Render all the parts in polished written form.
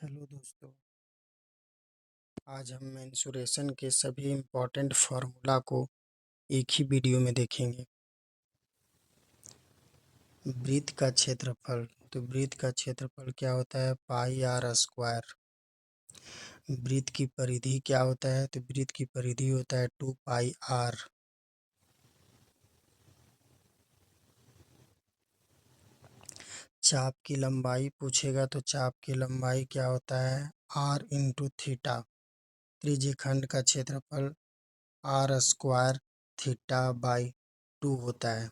Hello दोस्तों। आज हम मेंसुरेशन के सभी इम्पोर्टेंट फार्मूला को एक ही वीडियो में देखेंगे। वृत्त का क्षेत्रफल, तो वृत्त का क्षेत्रफल क्या होता है? पाई आर स्क्वायर। वृत्त की परिधि क्या होता है? तो वृत्त की परिधि होता है 2 पाई आर। चाप की लंबाई पूछेगा तो चाप की लंबाई क्या होता है? Are into theta. त्रिज्यखंड का क्षेत्रफल आर स्क्वायर थीटा बाई 2 होता है।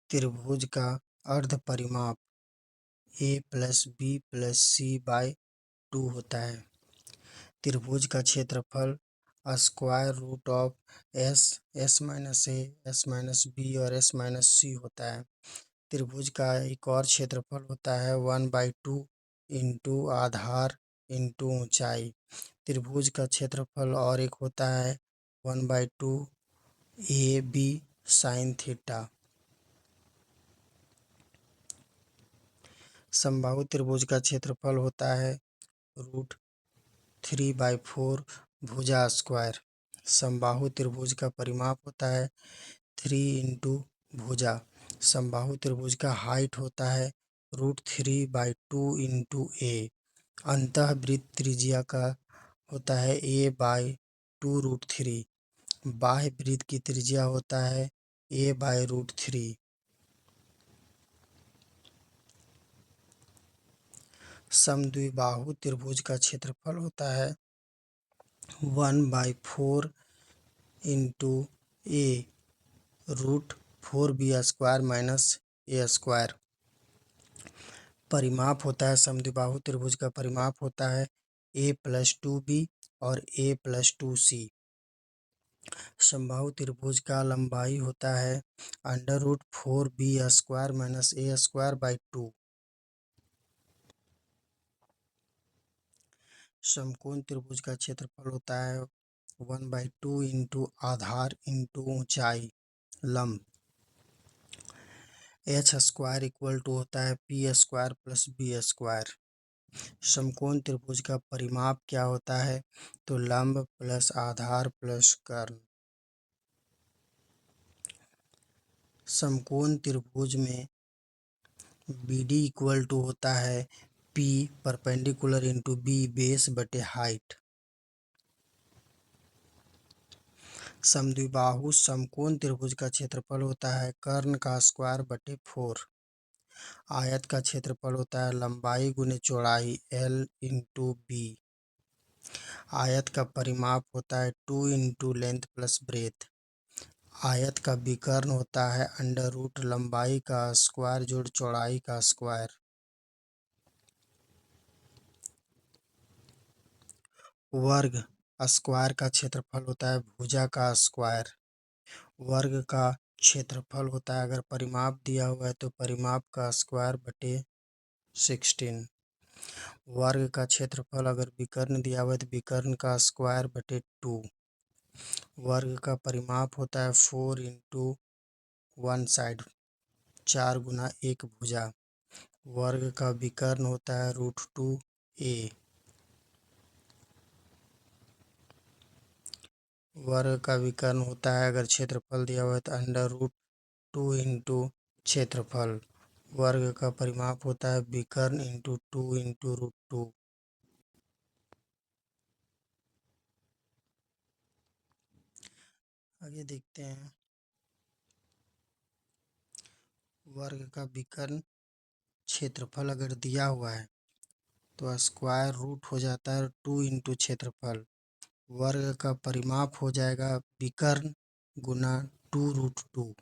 त्रिभुज का अर्ध परिमाप A plus B plus C by 2 होता है। त्रिभुज का क्षेत्रफल square root of S minus A, S minus B और एस माइनस सी होता है। त्रिभुज का एक और क्षेत्रफल होता है 1/2 इंटू आधार इंटू ऊंचाई। त्रिभुज का क्षेत्रफल और एक होता है 1/2 ए बी साइन थीटा। समबाहु त्रिभुज का क्षेत्रफल होता है √3/4 भुजा स्क्वायर। समबाहु त्रिभुज का परिमाप होता है 3 इंटू भुजा। समबाहु त्रिभुज का हाइट होता है √3/2 इंटू ए। अंतःवृत्त त्रिज्या का होता है a/2√3। बाह्य वृत्त की त्रिज्या होता है a/√3। समद्विबाहु त्रिभुज का क्षेत्रफल होता है 1/4 इंटू ए √4b² माइनस a²। परिमाप होता है समद्विबाहु त्रिभुज का परिमाप होता है a+2b और a+2c। समबाहु त्रिभुज का लंबाई होता है √4b² माइनस a²/2। समकोण त्रिभुज का क्षेत्रफल होता है 1/2 इंटू आधार इंटू ऊंचाई लंब। h² इक्वल टू होता है p² प्लस b²। समकोण त्रिभुज का परिमाप क्या होता है? तो लंब प्लस आधार प्लस कर्ण। समकोण त्रिभुज में BD इक्वल टू होता है P perpendicular into B base बटे हाइट। समद्विबाहु समकोण त्रिभुज का क्षेत्रफल होता है कर्ण का स्क्वायर बटे 4। आयत का क्षेत्रफल होता है लंबाई गुने चौड़ाई L इंटू बी। आयत का परिमाप होता है 2 इंटू लेंथ प्लस ब्रेथ। आयत का विकर्ण होता है अंडर रूट लंबाई का स्क्वायर जोड़ चौड़ाई का स्क्वायर। वर्ग स्क्वायर का क्षेत्रफल होता है भुजा का स्क्वायर। वर्ग का क्षेत्रफल होता है, अगर परिमाप दिया हुआ है तो परिमाप का स्क्वायर बटे 16। वर्ग का क्षेत्रफल अगर विकर्ण दिया हुआ है तो विकर्ण का स्क्वायर बटे 2। वर्ग का परिमाप होता है 4 इंटू 1 साइड, 4 गुना 1 भुजा। वर्ग का विकर्ण होता है √2a। वर्ग का विकर्ण होता है, अगर क्षेत्रफल दिया हुआ है तो अंडर रूट 2 इंटू क्षेत्रफल। वर्ग का परिमाप होता है विकर्ण इंटू 2 इंटू √2। आगे देखते हैं। वर्ग का विकर्ण क्षेत्रफल अगर दिया हुआ है तो स्क्वायर रूट हो जाता है 2 इंटू क्षेत्रफल। वर्ग का परिमाप हो जाएगा विकर्ण गुना 2√2।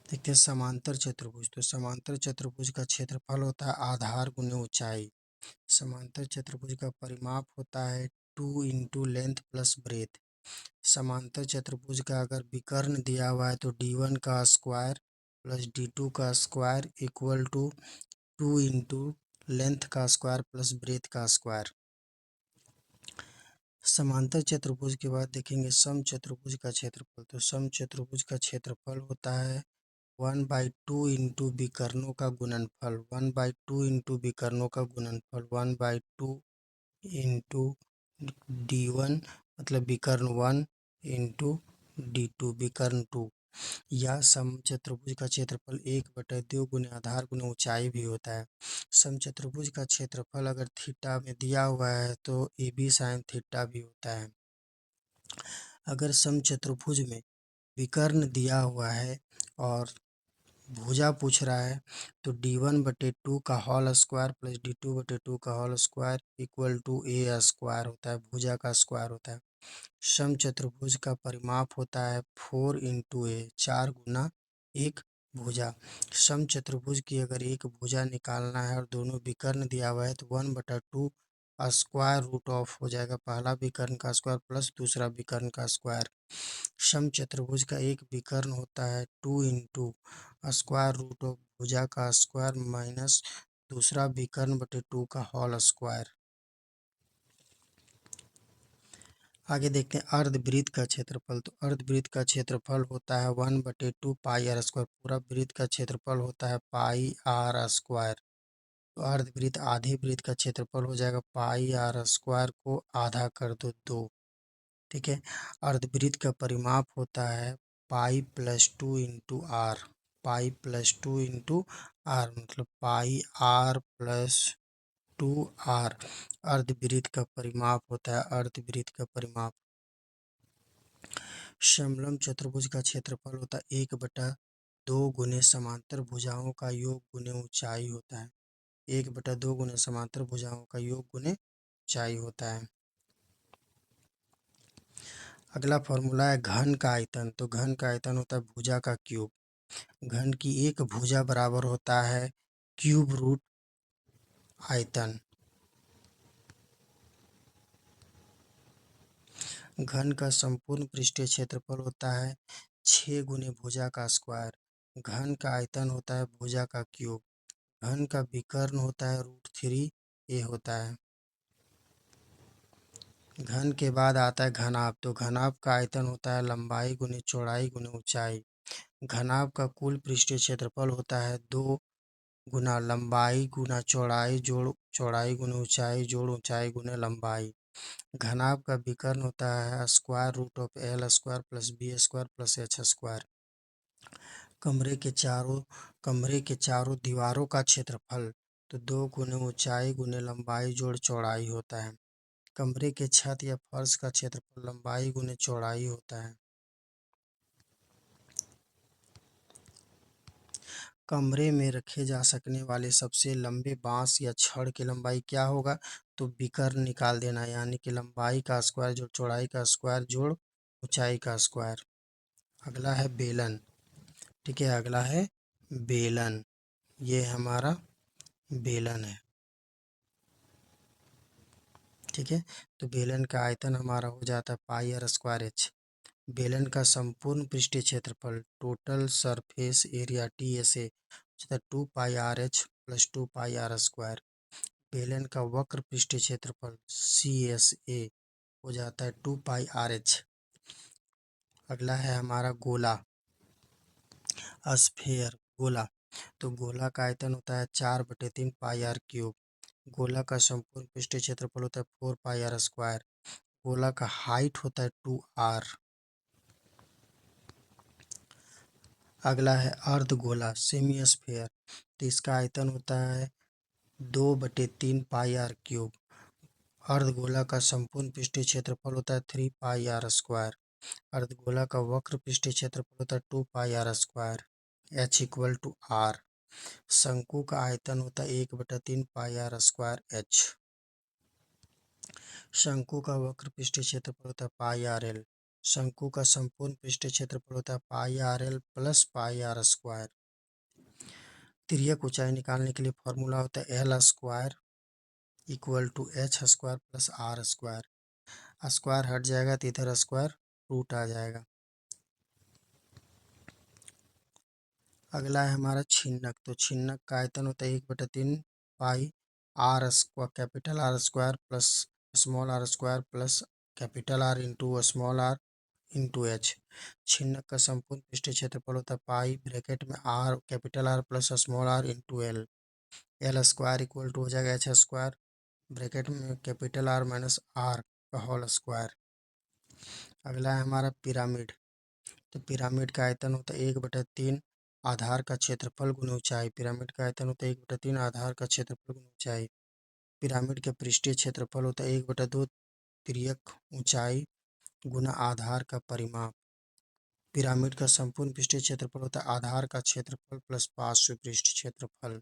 देखते हैं समांतर चतुर्भुज। तो समांतर चतुर्भुज का क्षेत्रफल होता है आधार गुने ऊंचाई। समांतर चतुर्भुज का परिमाप होता है 2 इंटू लेंथ प्लस ब्रेथ। समांतर चतुर्भुज का अगर विकर्ण दिया हुआ है तो d1 का स्क्वायर प्लस d2 का square equal to 2 into length का स्क्वायर प्लस ब्रेथ का स्क्वायर। समांतर चतुर्भुज के बाद देखेंगे समचतुर्भुज का क्षेत्रफल। तो समचतुर्भुज का क्षेत्रफल होता है 1/2 इंटू विकर्णों का गुणनफल, 1/2 इंटू विकर्णों का गुणनफल, 1/2 इंटू D1 मतलब विकर्ण 1 इंटू D2 विकर्ण 2। या समचतुर्भुज का क्षेत्रफल 1/2 गुने आधार गुने ऊंचाई भी होता है। समचतुर्भुज का क्षेत्रफल अगर थीटा में दिया हुआ है तो AB साइन थीटा भी होता है। अगर समचतुर्भुज में विकर्ण दिया हुआ है और भुजा पूछ रहा है तो D1/2 का होल स्क्वायर प्लस D2/2 का whole square equal to A square होता है, भुजा का स्क्वायर होता है। समचतुर्भुज का परिमाप होता है 4 इंटू ए, 4 गुना एक भुजा। समचतुर्भुज की अगर एक भुजा निकालना है और दोनों विकर्ण दिया हुआ है तो 1/2 स्क्वायर रूट ऑफ हो जाएगा पहला विकर्ण का स्क्वायर प्लस दूसरा विकर्ण का स्क्वायर। समचतुर्भुज का एक विकर्ण होता है 2 इंटू स्क्वायर रूट ऑफ भुजा का स्क्वायर माइनस दूसरा विकर्ण बटे 2 का होल स्क्वायर। आगे देखते हैं अर्धवृत्त का क्षेत्रफल। तो अर्धवृत्त का क्षेत्रफल होता है 1/2 पाई आर स्क्वायर, पूरा वृत्त का क्षेत्रफल होता है पाई आर स्क्वायर। तो अर्धवृत्त आधे वृत्त का क्षेत्रफल हो जाएगा पाई आर स्क्वायर को आधा कर दो 2। ठीक है। अर्धवृत्त का परिमाप होता है pi plus 2 into R, pi plus 2 into R मतलब पाई आर प्लस 2 आर अर्धवृत्त का परिमाप होता है, अर्धवृत्त का परिमाप। समलंब चतुर्भुज का क्षेत्रफल होता है 1/2 गुने समांतर भुजाओं का योग गुने ऊंचाई होता है, 1/2 गुने समांतर भुजाओं का योग गुने ऊंचाई होता है। अगला फॉर्मूला है घन का आयतन। तो घन का आयतन होता है भुजा का क्यूब। घन की एक भुजा बराबर होता है क्यूब रूट आयतन। घन का संपूर्ण पृष्ठीय क्षेत्रफल होता है 6 गुने भुजा का स्क्वायर। घन का आयतन होता है भुजा का क्यूब। घन का विकर्ण होता है √3a होता है। घन के बाद आता है घनाभ। तो घनाभ का आयतन होता है लंबाई गुने चौड़ाई गुने ऊंचाई। घनाभ का कुल पृष्ठीय क्षेत्रफल होता है 2 गुना लंबाई गुना चौड़ाई जोड़ चौड़ाई गुने ऊंचाई जोड़ ऊंचाई गुने लंबाई। घनाभ का विकर्ण होता है square root of L square plus B square plus H square. कमरे के चारों दीवारों का क्षेत्रफल तो 2 गुने ऊंचाई गुने लंबाई जोड़ चौड़ाई होता है। कमरे के छत या फर्श का क्षेत्रफल लंबाई गुने चौड़ाई होता है। कमरे में रखे जा सकने वाले सबसे लंबे बांस या छड़ की लंबाई क्या होगा? तो विकर्ण निकाल देना, यानी कि लंबाई का स्क्वायर जोड़ चौड़ाई का स्क्वायर जोड़ ऊंचाई का स्क्वायर। अगला है बेलन। ठीक है, अगला है बेलन। ये हमारा बेलन है। ठीक है, तो बेलन का आयतन हमारा हो जाता है पाई आर स्क्वायर एच। बेलन का संपूर्ण पृष्ठीय क्षेत्रफल टोटल सरफेस एरिया TSA होता है 2πRH प्लस 2πR²। बेलन का वक्र पृष्ठीय क्षेत्रफल CSA हो जाता है 2πRH। अगला है हमारा गोला, स्फेयर, गोला। तो गोला का आयतन होता है 4/3 पाई आर क्यूब। गोला का संपूर्ण पृष्ठीय क्षेत्रफल होता है 4πR²। गोला का हाइट होता है 2r। अगला है अर्धगोला, सेमी स्फेयर। तो इसका आयतन होता है 2/3 पाई आर क्यूब। अर्धगोला का संपूर्ण पृष्ठीय क्षेत्रफल होता है 3πR²। अर्धगोला का वक्र पृष्ठीय क्षेत्रफल होता है 2πR²। H equal to R. शंकु का आयतन होता है 1/3 πR² H। शंकु का वक्र पृष्ठीय क्षेत्रफल होता है πRL। शंकु का संपूर्ण पृष्ठीय क्षेत्रफल होता है πRL प्लस πR²। तिर्यक ऊंचाई निकालने के लिए फॉर्मूला होता है L square equal to H square plus R square. Square हट जाएगा तो इधर स्क्वायर रूट आ जाएगा। अगला है हमारा छिन्नक। तो छिन्नक का आयतन होता है 1/3 pi R square capital R square plus small r square plus capital R into small R into H. छिन्नक का संपूर्ण पृष्ठीय क्षेत्रफल होता है पाई ब्रैकेट में R capital R plus small R into L. L square equal to हो जाएगा एच स्क्वायर ब्रैकेट में कैपिटल आर माइनस आर का होल स्क्वायर। अगला है हमारा पिरामिड। तो पिरामिड का आयतन होता है 1/3 आधार का क्षेत्रफल गुना ऊंचाई। पिरामिड का आयतन होता है 1/3 आधार का क्षेत्रफल गुना ऊंचाई। पिरामिड के पृष्ठीय क्षेत्रफल होता है 1/2 तिर्यक ऊंचाई गुना आधार का परिमाप। पिरामिड का संपूर्ण पृष्ठीय क्षेत्रफल होता है आधार का क्षेत्रफल प्लस पार्श्व पृष्ठ क्षेत्रफल।